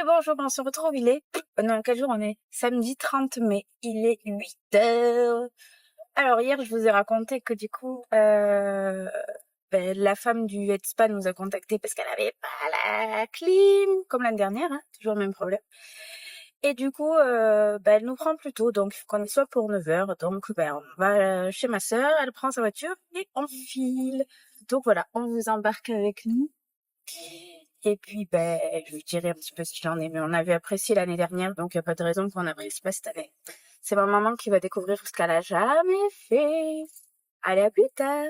Et bonjour, on se retrouve, il est... non, quel jour on est? Samedi 30 mai, il est 8h. Alors hier, je vous ai raconté que du coup, la femme du Headspa nous a contacté parce qu'elle avait pas la clim, comme l'année dernière, hein, toujours le même problème. Et du coup, elle nous prend plus tôt, donc il faut qu'on y soit pour 9h. Donc on va chez ma sœur, elle prend sa voiture et on file. Donc voilà, on vous embarque avec nous. Et puis, je vous dirai un petit peu ce qu'il en est. Mais on avait apprécié l'année dernière, donc il n'y a pas de raison qu'on n'apprécie pas cette année. C'est ma maman qui va découvrir ce qu'elle a jamais fait. Allez, à plus tard.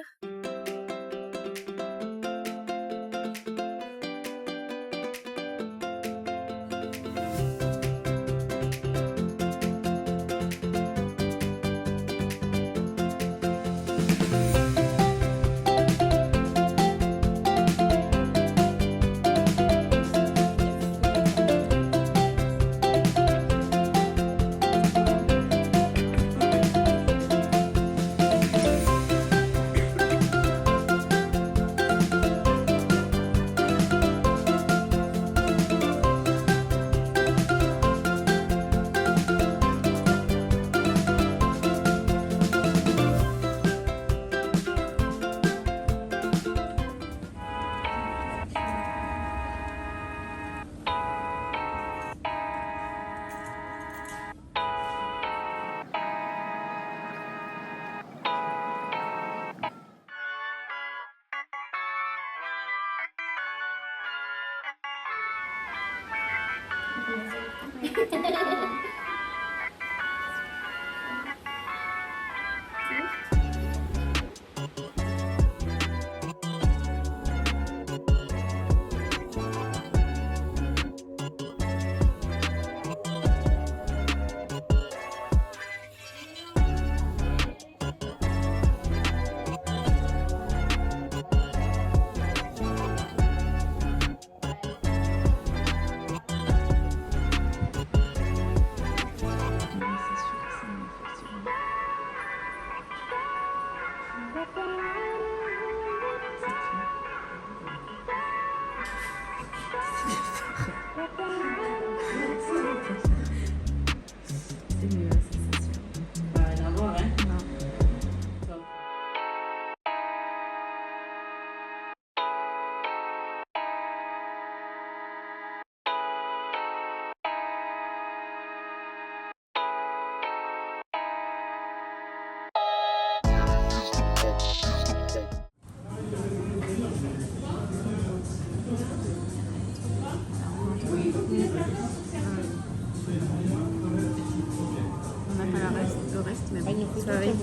On n'a pas le reste, mais bon, ça arrive.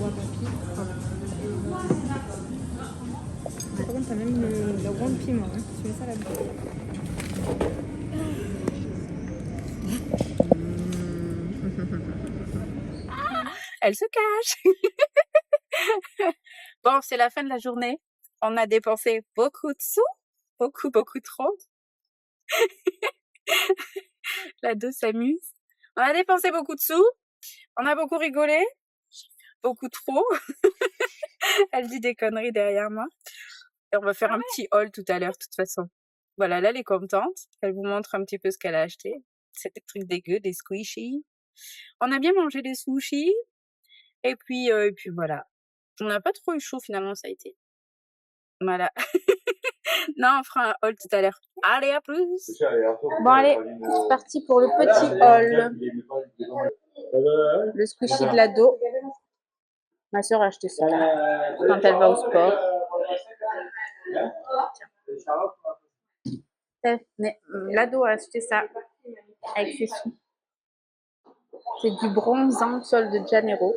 Par contre, t'as même le grand piment, hein. Tu mets ça là-dedans. Elle se cache. Bon, c'est la fin de la journée. On a dépensé beaucoup de sous. Beaucoup trop. L'ado s'amuse. On a dépensé beaucoup de sous. On a beaucoup rigolé. Beaucoup trop. Elle dit des conneries derrière moi. Et on va faire un petit haul tout à l'heure, de toute façon. Voilà, là, elle est contente. Elle vous montre un petit peu ce qu'elle a acheté. C'est des trucs dégueux, des squishies. On a bien mangé des sushis. Et puis voilà. On n'a pas trop eu chaud, finalement, ça a été. Voilà. Non, on fera un haul tout à l'heure. Allez, à plus. Bon, allez, c'est parti pour le petit haul. Le squishy de l'ado. Ma soeur a acheté ça là, quand elle va au sport. L'ado a acheté ça avec ses sous. C'est du bronzant Sol de Janeiro.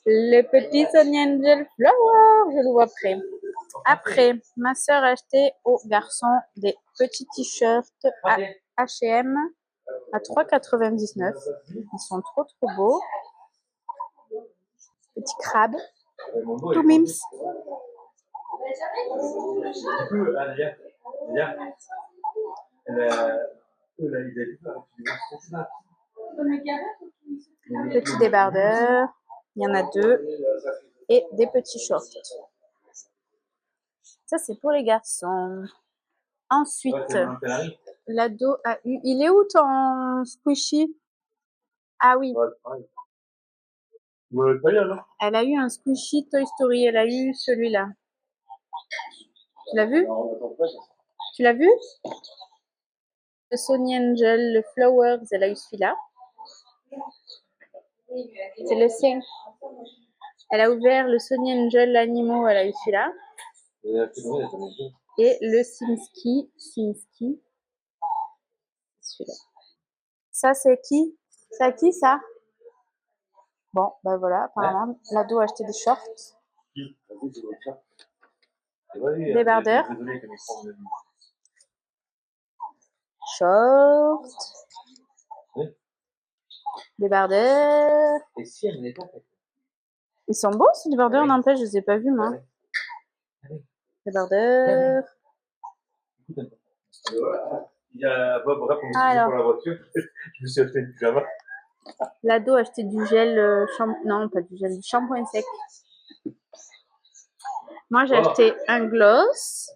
Les petits onion gel flower, je le vois après. Après, ma soeur a acheté aux garçons des petits t-shirts à H&M à 3,99 €. Ils sont trop beaux. Petit crabe. Tout mims. Petit débardeur. Il y en a 2. Et des petits shorts. Ça, c'est pour les garçons. Ensuite, l'ado a eu... Il est où ton squishy? Ah oui, elle a eu un squishy Toy Story. Elle a eu celui-là. Tu l'as vu? Tu l'as vu? Le Sony Angel, le Flowers, elle a eu celui-là. C'est le sien. Elle a ouvert le Sony Angel Animaux, elle a eu celui-là. Et le Simski, celui-là. Ça, c'est qui? C'est à qui, ça? Bon, ben voilà, apparemment, l'ado a acheté des shorts. Débardeur. Shorts. Débardeur. Ils sont beaux, ces débardeurs, n'empêche, je les ai pas vus, moi. Débardeur. Il y a Bob Rap pour la voiture. Je me suis acheté une pyjama. L'ado a acheté du gel non, pas du gel, du shampoing sec. Moi, j'ai acheté un gloss,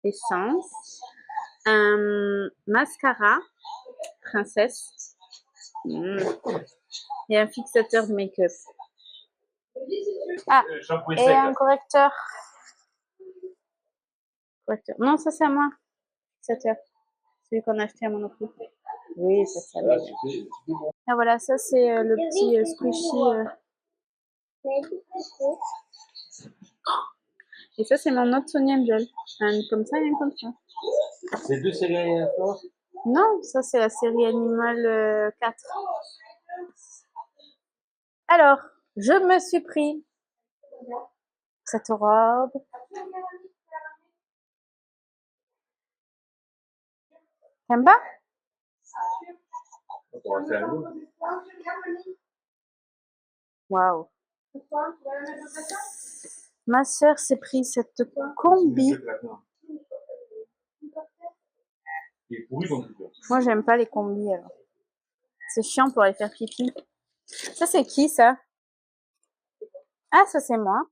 essence, un mascara, princesse, et un fixateur de make-up. Ah, et un correcteur. Non, ça c'est à moi. Fixateur. Celui qu'on a acheté à Monoprix. Oui, c'est ça. Ah voilà, ça c'est le petit squishy. Et ça c'est mon autre Sony Angel. Un comme ça et un comme ça. C'est deux séries à fois? Non, ça c'est la série Animal 4. Alors, je me suis pris cette robe. T'aimes pas? Waouh. Ma soeur s'est pris cette combi. Moi, j'aime pas les combis. Alors. C'est chiant pour aller faire pipi. Ça, c'est qui, ça? Ah, ça, c'est moi.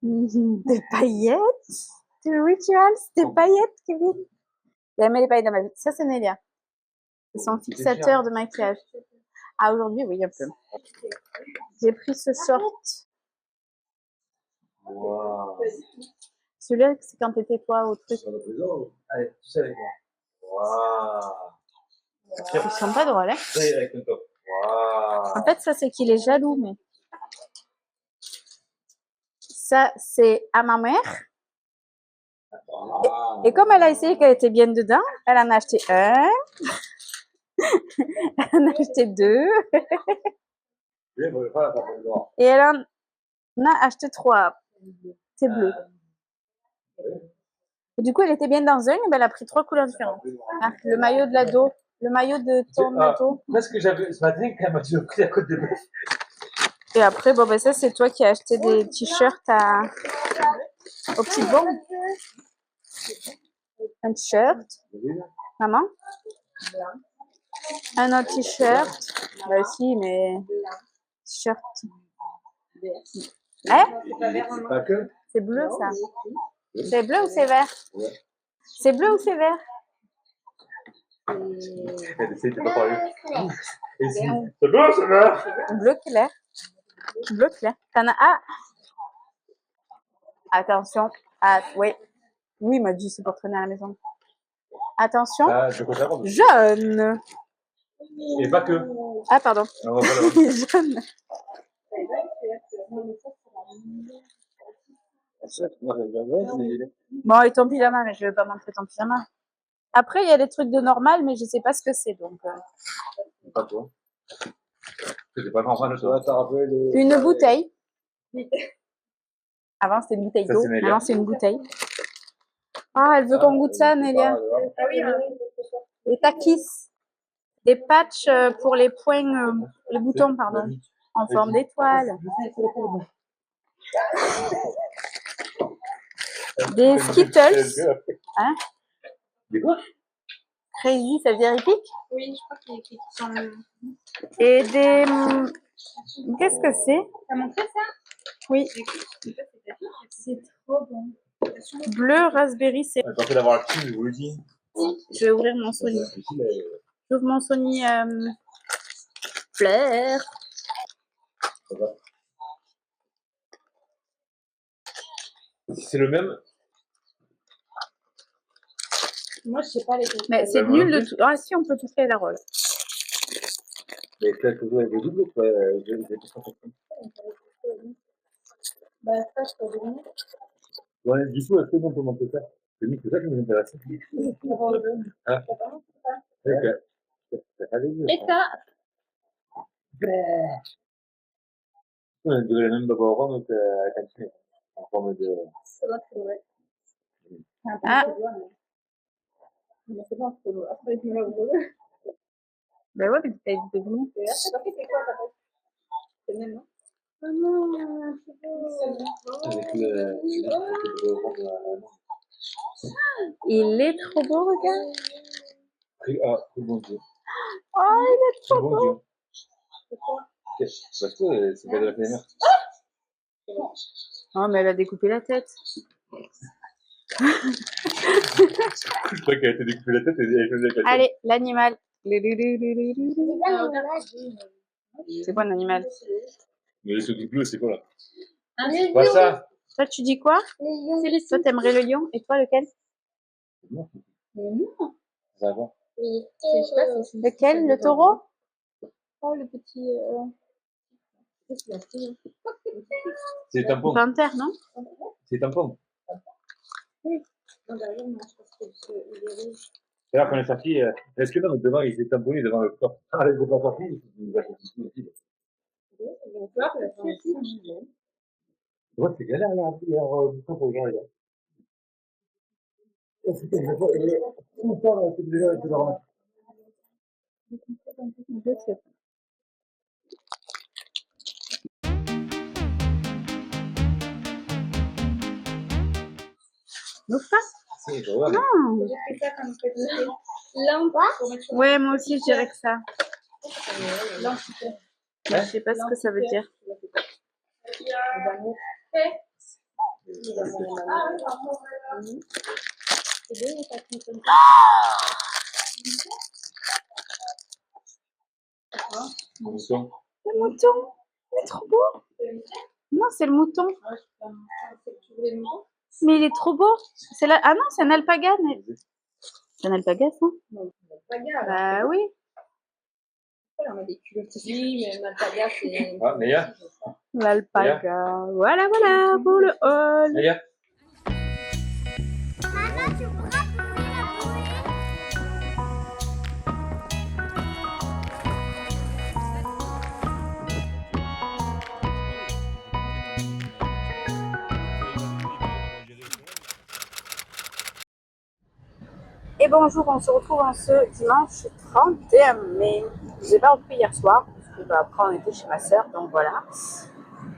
Des paillettes? Des rituals? Des paillettes, Kevin? J'ai aimé les paillettes dans ma vie. Ça, c'est Nélia. C'est son fixateur de maquillage. Ah, aujourd'hui, oui, un peu. J'ai pris ce short. Wow. Celui-là, c'est quand t'étais toi au truc. Allez, tu sais avec moi. Waouh. Ils sont pas drôles, hein? Oui, avec le top. Waouh. En fait, ça, c'est qu'il est jaloux, mais... Ça, c'est à ma mère. Et comme elle a essayé qu'elle était bien dedans, elle en a acheté un. Elle en a acheté deux. Et elle en a acheté trois. C'est bleu. Et du coup, elle était bien dans un, et ben elle a pris trois couleurs différentes. Ah, le maillot de l'ado. Le maillot de ton ado. Moi, ce que j'avais ce matin, quand elle m'a dit au prix à côte de bœuf. Et après, bon, ben ça, c'est toi qui as acheté des t-shirts au petit bon. Un t-shirt. Maman. Un autre t-shirt. Bah aussi, mais t-shirt. Hein? C'est bleu, ça. C'est bleu ou c'est vert? C'est bleu ou c'est vert? Elle essaie de pas parler. C'est bleu ou c'est vert? Bleu clair. Bleu clair. T'en as... Ah! Attention. Ah, oui. Oui, il m'a dit c'est pour traîner à la maison. Attention. Jaune. Et pas que. Ah, pardon. Alors, voilà. Jaune. Bon, et ton pyjama, mais je vais pas montrer ton pyjama. Après, il y a des trucs de normal, mais je sais pas ce que c'est, donc... Pas toi. C'était pas normal, ça. Une bouteille. Avant, c'était une bouteille d'eau. Maintenant, c'est une bouteille. Ah, elle veut qu'on goûte ça, Nélia. Ah oui, les takis. Des patchs pour les poings, les boutons, pardon, en forme d'étoile. Des Skittles. Hein? Des quoi? Crazy, ça veut dire épique? Oui, je crois qu'il y a qui sont... Et des... Qu'est-ce que c'est? T'as montré ça? Oui. C'est trop bon. Bleu, raspberry, c'est... On a tenté d'avoir la team, je vous le dis. Je vais ouvrir mon Sony. J'ouvre mon Sony fleur. C'est le même. Moi, je sais pas les mais Ouais, c'est moi nul non de plus. tout. Ah si, on peut tout faire la roll. Mais peut-être que vous avez des doubles, quoi. J'ai pas compris. Bah, ça, je peux donner. Ouais, du coup, est-ce que on peut monter ça? C'est ça qui nous intéresse. Ah, ok. Et ça, On a la même baba au rhum qu'à la cantine. En forme de. c'est vrai, c'est vrai. Ah, mais c'est bon, c'est bon. Après, je me la ouvre. Ben ouais, mais t'as dit de venir. C'est quoi ta tête? C'est le même, non? Ah non, c'est beau. Avec le baba au rhum à la main. Il est trop beau, regarde. Très bon Dieu. Oh, il est Très trop bon beau. Dieu. Parce que c'est pas de la PMR. Oh, mais elle a découpé la tête. Je crois qu'elle a été découpée la tête et elle faisait avec la tête. Allez, l'animal. C'est quoi un animal? Mais le truc bleu, c'est quoi là? Un Pas ça! Toi, tu dis quoi? Toi, t'aimerais le lion. Et toi, lequel? Non. Ça va pas. Lequel? Le taureau? Oh, le petit... C'est tampon. Panthère, non? C'est tampon. D'ailleurs, quand on est sorti, est-ce que non, devant, il s'est tamponné devant le corps? Ah, il est pas sorti, il va sortir ici. Ouais, c'est galère là, du temps pour regarder. C'est tout le temps là, c'est déjà, c'est leur. Je sais pas. N'ouvre pas. Si, je vois. Non. J'ai fait ça comme petit lampe. Ouais, moi aussi, je dirais que ça. Lampe. Je sais pas ce que ça veut dire. Mouton. Le mouton. Il est trop beau. Non, c'est le mouton. Mais il est trop beau. C'est la... Ah non, c'est un alpaga. Mais... C'est un alpaga, ça? Bah oui. On a des culottes ici, mais l'alpaga, c'est... Ah, Naya? L'alpaga. Voilà, voilà, pour le haul. Naya? Maman, tu pourras pousser la bouée? Et bonjour, on se retrouve en ce dimanche 31 mai. Je n'ai pas repris hier soir, parce que après on était chez ma soeur, donc voilà.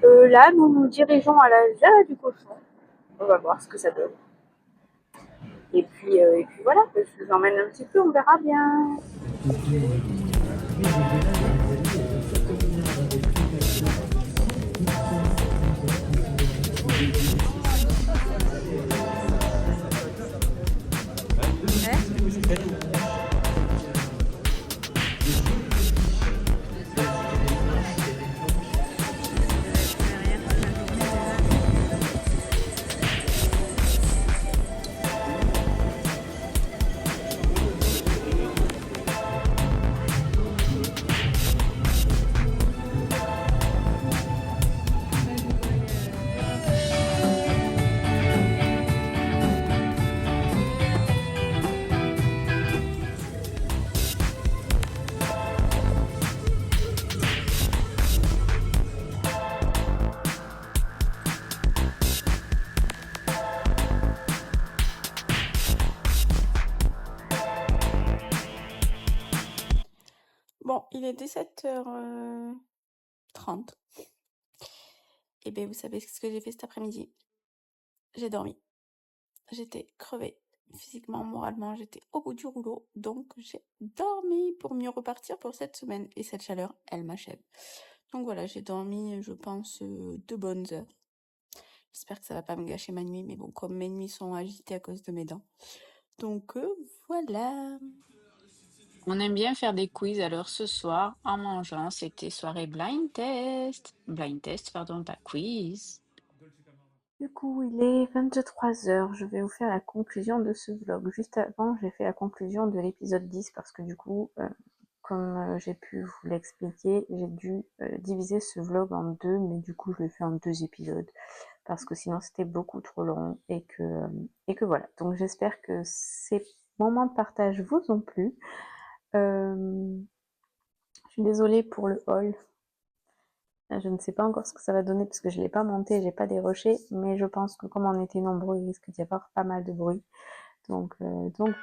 Là, nous nous dirigeons à la Jala du Cochon. On va voir ce que ça donne. Et puis voilà, je vous emmène un petit peu, on verra bien. Bon, il est 17h30. Et bien, vous savez ce que j'ai fait cet après-midi? J'ai dormi. J'étais crevée. Physiquement, moralement, j'étais au bout du rouleau. Donc, j'ai dormi pour mieux repartir pour cette semaine. Et cette chaleur, elle m'achève. Donc voilà, j'ai dormi, je pense, 2 bonnes heures. J'espère que ça va pas me gâcher ma nuit, mais bon, comme mes nuits sont agitées à cause de mes dents. Donc voilà. On aime bien faire des quiz, alors ce soir, en mangeant, c'était soirée blind test. Blind test, pardon, pas quiz. Du coup, il est 23h. Je vais vous faire la conclusion de ce vlog. Juste avant, j'ai fait la conclusion de l'épisode 10 parce que du coup, comme j'ai pu vous l'expliquer, j'ai dû diviser ce vlog en deux, mais du coup, je l'ai fait en 2 épisodes parce que sinon c'était beaucoup trop long et que voilà. Donc j'espère que ces moments de partage vous ont plu. Je suis désolée pour le haul. Je ne sais pas encore ce que ça va donner parce que je ne l'ai pas monté, j'ai pas déroché, mais je pense que comme on était nombreux, il risque d'y avoir pas mal de bruit. Donc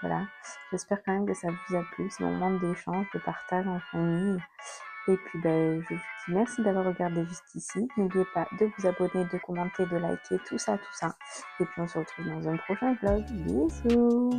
voilà, j'espère quand même que ça vous a plu, ce moment d'échange, de partage en famille. Et puis je vous dis merci d'avoir regardé jusqu'ici. N'oubliez pas de vous abonner, de commenter, de liker, tout ça. Et puis on se retrouve dans un prochain vlog. Bisous!